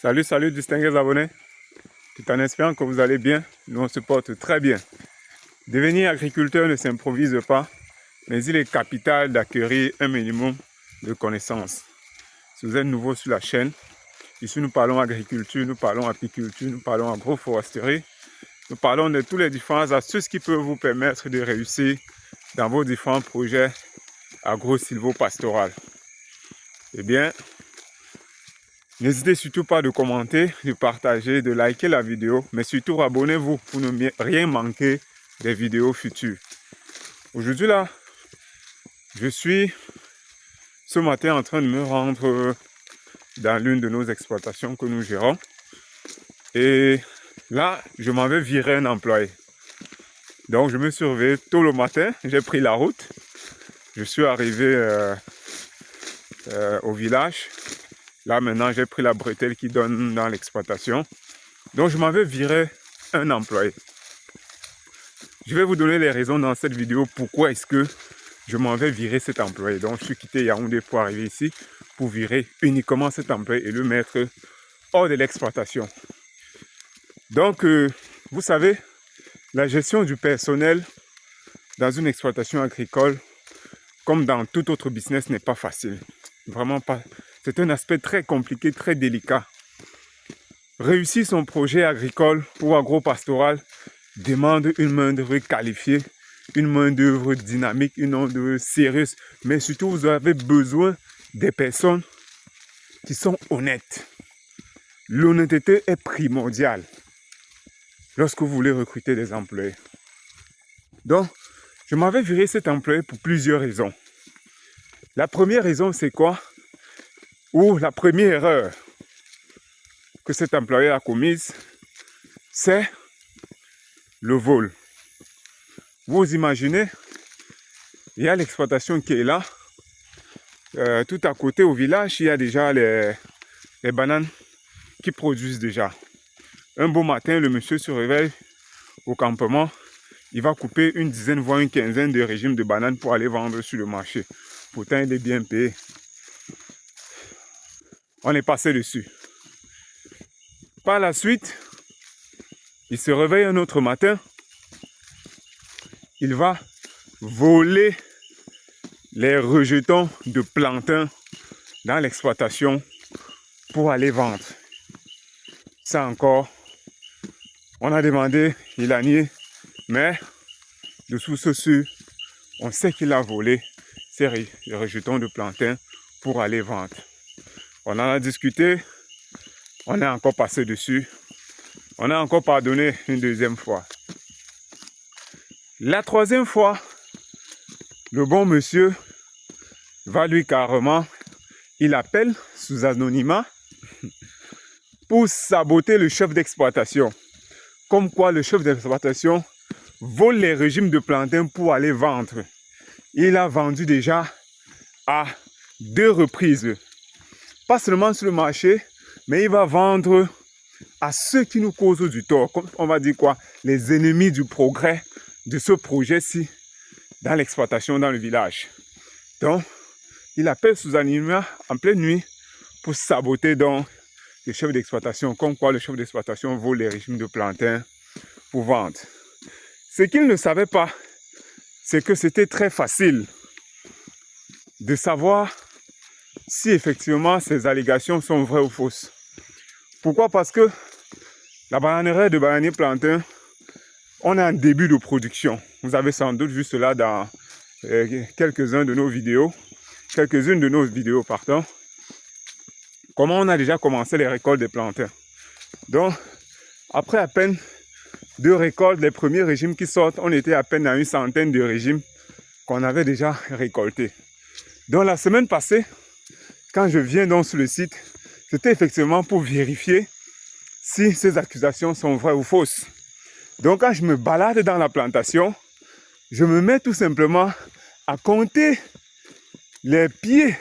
Salut distingués abonnés, tout en espérant que vous allez bien, nous on se porte très bien. Devenir agriculteur ne s'improvise pas, mais il est capital d'acquérir un minimum de connaissances. Si vous êtes nouveau sur la chaîne, ici nous parlons agriculture, nous parlons apiculture, nous parlons agroforesterie, nous parlons de tous les différentes astuces qui peuvent vous permettre de réussir dans vos différents projets agro-silvo-pastoraux. Eh bien, n'hésitez surtout pas de commenter, de partager, de liker la vidéo, mais surtout abonnez-vous pour ne rien manquer des vidéos futures. Aujourd'hui là, je suis ce matin en train de me rendre dans l'une de nos exploitations que nous gérons. Et là, je m'avais viré un employé. Donc je me suis réveillé tôt le matin, j'ai pris la route. Je suis arrivé au village. Là maintenant, j'ai pris la bretelle qui donne dans l'exploitation. Donc je m'avais viré un employé. Je vais vous donner les raisons dans cette vidéo pourquoi est-ce que je m'avais viré cet employé. Donc je suis quitté Yaoundé pour arriver ici pour virer uniquement cet employé et le mettre hors de l'exploitation. Donc vous savez, la gestion du personnel dans une exploitation agricole, comme dans tout autre business, n'est pas facile. Vraiment pas. C'est un aspect très compliqué, très délicat. Réussir son projet agricole ou agro-pastoral demande une main-d'œuvre qualifiée, une main-d'œuvre dynamique, une main-d'œuvre sérieuse. Mais surtout, vous avez besoin des personnes qui sont honnêtes. L'honnêteté est primordiale lorsque vous voulez recruter des employés. Donc, je m'avais viré cet employé pour plusieurs raisons. La première raison, c'est quoi? Ou la première erreur que cet employé a commise, c'est le vol. Vous imaginez, il y a l'exploitation qui est là. Tout à côté au village, il y a déjà les bananes qui produisent déjà. Un beau matin, le monsieur se réveille au campement. Il va couper une dizaine, voire une quinzaine de régimes de bananes pour aller vendre sur le marché. Pourtant, il est bien payé. On est passé dessus. Par la suite, il se réveille un autre matin. Il va voler les rejetons de plantains dans l'exploitation pour aller vendre. Ça encore, on a demandé, il a nié, mais de source sûre, on sait qu'il a volé ces rejetons de plantains pour aller vendre. On en a discuté, on est encore passé dessus, on a encore pardonné une deuxième fois. La troisième fois, le bon monsieur va lui carrément, il appelle sous anonymat pour saboter le chef d'exploitation. Comme quoi le chef d'exploitation vole les régimes de plantains pour aller vendre. Il a vendu déjà à 2 reprises. Pas seulement sur le marché, mais il va vendre à ceux qui nous causent du tort. Comme on va dire quoi? Les ennemis du progrès de ce projet-ci dans l'exploitation dans le village. Donc, il appelle sous anonymat en pleine nuit pour saboter donc le chef d'exploitation. Comme quoi le chef d'exploitation vole les régimes de plantains pour vendre. Ce qu'il ne savait pas, c'est que c'était très facile de savoir si effectivement ces allégations sont vraies ou fausses. Pourquoi? Parce que la bananerie de bananier plantain, on est en début de production. Vous avez sans doute vu cela dans quelques-unes de nos vidéos. Comment on a déjà commencé les récoltes des plantains. Donc, après à peine 2 récoltes, les premiers régimes qui sortent, on était à peine à une centaine de régimes qu'on avait déjà récoltés. Donc la semaine passée, quand je viens donc sur le site, c'était effectivement pour vérifier si ces accusations sont vraies ou fausses. Donc quand je me balade dans la plantation, je me mets tout simplement à compter les pieds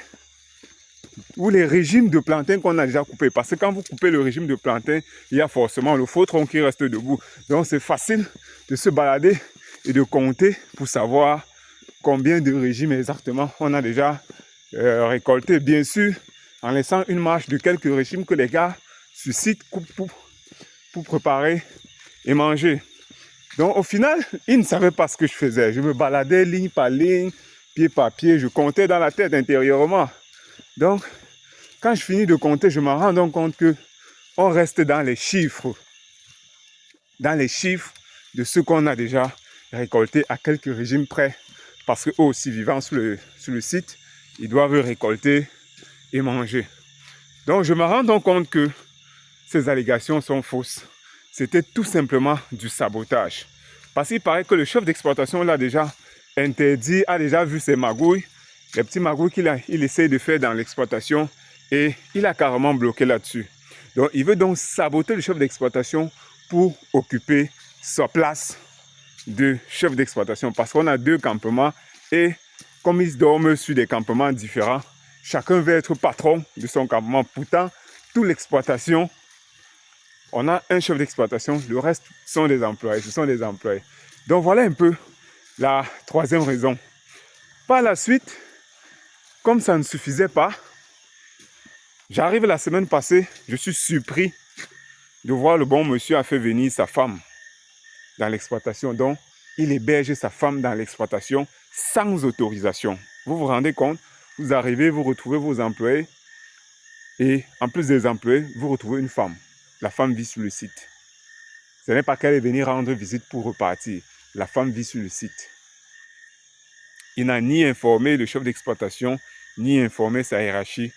ou les régimes de plantain qu'on a déjà coupés. Parce que quand vous coupez le régime de plantain, il y a forcément le faux tronc qui reste debout. Donc c'est facile de se balader et de compter pour savoir combien de régimes exactement on a déjà récolté. Bien sûr, en laissant une marge de quelques régimes que les gars sur site pour préparer et manger. Donc au final, ils ne savaient pas ce que je faisais. Je me baladais ligne par ligne, pied par pied, je comptais dans la tête intérieurement. Donc, quand je finis de compter, je me rends donc compte que on reste dans les chiffres de ce qu'on a déjà récolté à quelques régimes près. Parce qu'eux aussi vivant sur le site, ils doivent récolter et manger. Donc je me rends donc compte que ces allégations sont fausses. C'était tout simplement du sabotage. Parce qu'il paraît que le chef d'exploitation l'a déjà interdit, a déjà vu ses magouilles, les petits magouilles qu'il essaie de faire dans l'exploitation, et il a carrément bloqué là-dessus. Donc il veut donc saboter le chef d'exploitation pour occuper sa place de chef d'exploitation. Parce qu'on a 2 campements et comme ils dorment sur des campements différents, chacun veut être patron de son campement. Pourtant, toute l'exploitation, on a un chef d'exploitation, le reste sont des employés, ce sont des employés. Donc voilà un peu la 3e raison. Par la suite, comme ça ne suffisait pas, j'arrive la semaine passée, je suis surpris de voir le bon monsieur a fait venir sa femme dans l'exploitation. Donc, il héberge sa femme dans l'exploitation sans autorisation. Vous vous rendez compte? Vous arrivez, vous retrouvez vos employés et en plus des employés, vous retrouvez une femme. La femme vit sur le site. Ce n'est pas qu'elle est venue rendre visite pour repartir. La femme vit sur le site. Il n'a ni informé le chef d'exploitation, ni informé sa hiérarchie.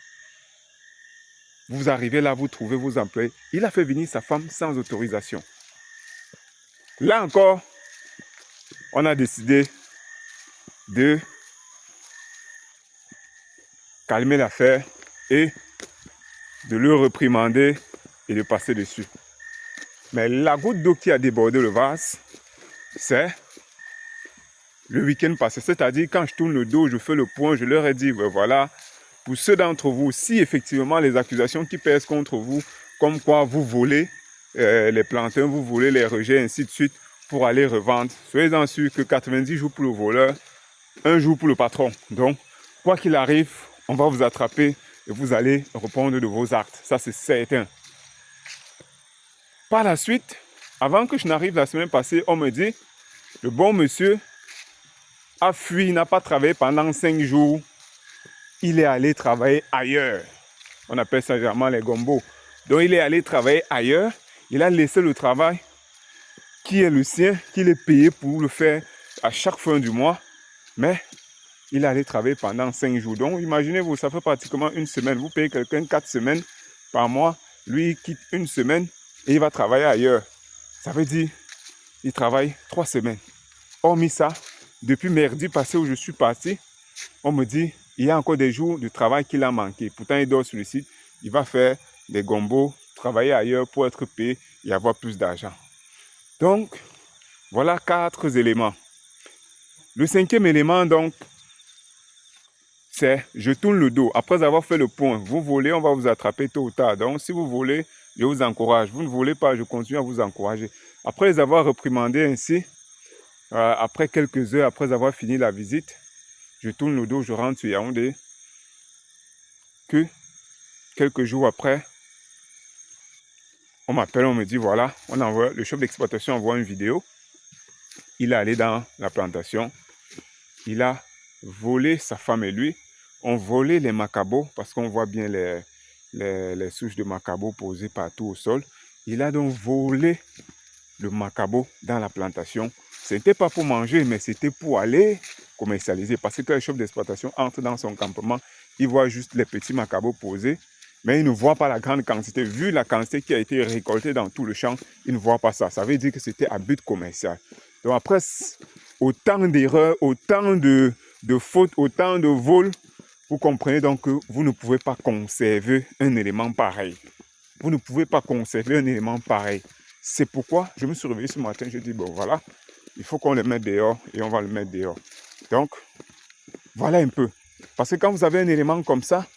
Vous arrivez là, vous trouvez vos employés. Il a fait venir sa femme sans autorisation. Là encore, on a décidé de calmer l'affaire et de le réprimander et de passer dessus. Mais la goutte d'eau qui a débordé le vase, c'est le week-end passé. C'est-à-dire, quand je tourne le dos, je fais le point, je leur ai dit, voilà, pour ceux d'entre vous, si effectivement les accusations qui pèsent contre vous, comme quoi vous volez les plantains, vous volez les rejets, ainsi de suite, pour aller revendre, soyez-en sûrs que 90 jours pour le voleur, 1 jour pour le patron. Donc, quoi qu'il arrive, on va vous attraper et vous allez répondre de vos actes. Ça, c'est certain. Par la suite, avant que je n'arrive la semaine passée, on me dit, le bon monsieur a fui, n'a pas travaillé pendant 5 jours. Il est allé travailler ailleurs. On appelle ça généralement les gombos. Donc, il est allé travailler ailleurs. Il a laissé le travail qui est le sien, qu'il est payé pour le faire à chaque fin du mois. Mais il est allé travailler pendant 5 jours. Donc, imaginez-vous, ça fait pratiquement 1 semaine. Vous payez quelqu'un 4 semaines par mois. Lui, il quitte 1 semaine et il va travailler ailleurs. Ça veut dire qu'il travaille 3 semaines. Hormis ça, depuis mercredi passé où je suis parti, on me dit il y a encore des jours de travail qu'il a manqué. Pourtant, il dort sur le site. Il va faire des gombos, travailler ailleurs pour être payé et avoir plus d'argent. Donc, voilà 4 éléments. Le 5e élément, donc, c'est je tourne le dos. Après avoir fait le point, vous volez, on va vous attraper tôt ou tard. Donc, si vous volez, je vous encourage. Vous ne volez pas, je continue à vous encourager. Après les avoir reprimandés ainsi, après quelques heures, après avoir fini la visite, je tourne le dos, je rentre sur Yaoundé. Que quelques jours après, on m'appelle, on me dit voilà, le chef d'exploitation envoie une vidéo. Il est allé dans la plantation. Il a volé, sa femme et lui, ont volé les macabos parce qu'on voit bien les souches de macabo posées partout au sol. Il a donc volé le macabo dans la plantation. Ce n'était pas pour manger, mais c'était pour aller commercialiser. Parce que le chef d'exploitation entre dans son campement, il voit juste les petits macabos posés, mais il ne voit pas la grande quantité. Vu la quantité qui a été récoltée dans tout le champ, il ne voit pas ça. Ça veut dire que c'était à but commercial. Donc après, autant d'erreurs, autant de fautes, autant de vols, vous comprenez donc que vous ne pouvez pas conserver un élément pareil. Vous ne pouvez pas conserver un élément pareil. C'est pourquoi je me suis réveillé ce matin, je dis bon voilà, il faut qu'on le mette dehors et on va le mettre dehors. Donc, voilà un peu. Parce que quand vous avez un élément comme ça,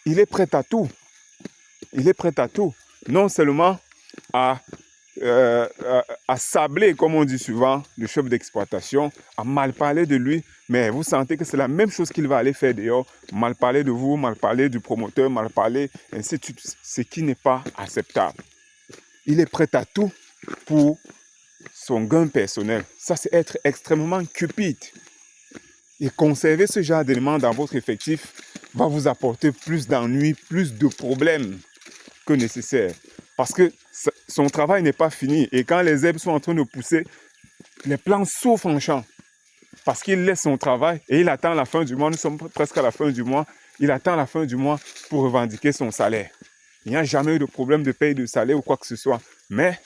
il est prêt à tout. Il est prêt à tout. Non seulement à à sabler, comme on dit souvent, le chef d'exploitation, à mal parler de lui, mais vous sentez que c'est la même chose qu'il va aller faire dehors, mal parler de vous, mal parler du promoteur, mal parler, ainsi de suite, ce qui n'est pas acceptable. Il est prêt à tout pour son gain personnel. Ça, c'est être extrêmement cupide. Et conserver ce genre d'éléments dans votre effectif va vous apporter plus d'ennuis, plus de problèmes que nécessaire. Parce que son travail n'est pas fini. Et quand les herbes sont en train de pousser, les plants souffrent en champ. Parce qu'il laisse son travail et il attend la fin du mois. Nous sommes presque à la fin du mois. Il attend la fin du mois pour revendiquer son salaire. Il n'y a jamais eu de problème de paye de salaire ou quoi que ce soit. Mais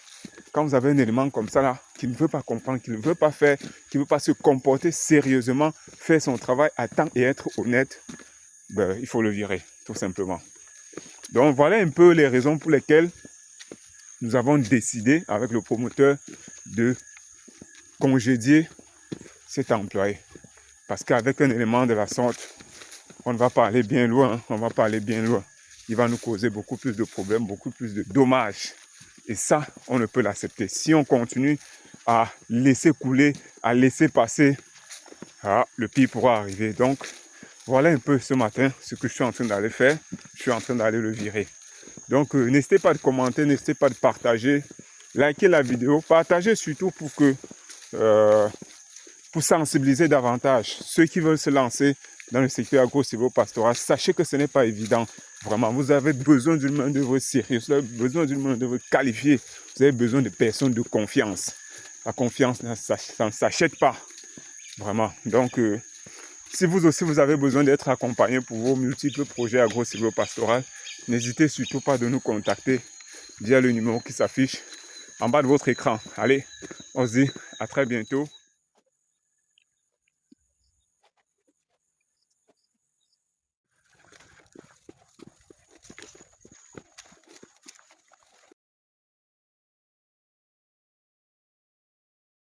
quand vous avez un élément comme ça là, qui ne veut pas comprendre, qui ne veut pas faire, qui ne veut pas se comporter sérieusement, faire son travail à temps et être honnête, ben, il faut le virer, tout simplement. Donc voilà un peu les raisons pour lesquelles nous avons décidé avec le promoteur de congédier cet employé. Parce qu'avec un élément de la sorte, on va pas aller bien loin, on va pas aller bien loin. Il va nous causer beaucoup plus de problèmes, beaucoup plus de dommages. Et ça, on ne peut l'accepter. Si on continue à laisser couler, à laisser passer, le pire pourra arriver. Donc, voilà un peu ce matin ce que je suis en train d'aller faire. Je suis en train d'aller le virer. Donc, n'hésitez pas de commenter, n'hésitez pas de partager. Likez la vidéo. Partagez surtout pour sensibiliser davantage ceux qui veulent se lancer dans le secteur agro-silvopastoral. Sachez que ce n'est pas évident. Vraiment, vous avez besoin d'une main-d'œuvre sérieuse, vous avez besoin d'une main-d'œuvre qualifiée, vous avez besoin de personnes de confiance. La confiance, ça ne s'achète pas. Vraiment. Donc, si vous aussi vous avez besoin d'être accompagné pour vos multiples projets agro-silvopastoral, n'hésitez surtout pas de nous contacter via le numéro qui s'affiche en bas de votre écran. Allez, on se dit à très bientôt.